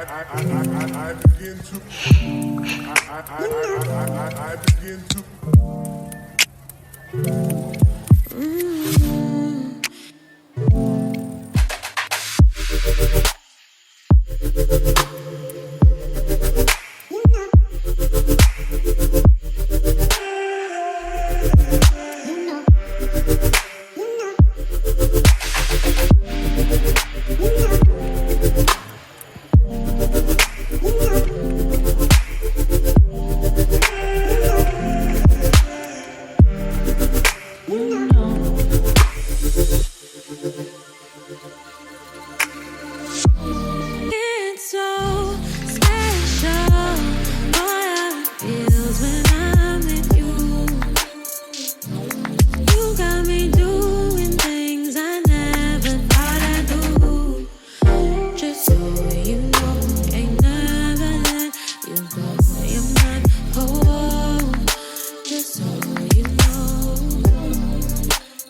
I begin to I begin to It's so special, boy, how it feels when I'm with you. You got me doing things I never thought I'd do. Just so you know, ain't never let you go. You're my home. Just so you know,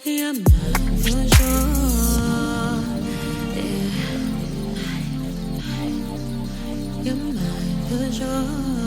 you're mine for sure. Yeah. You're mine for sure.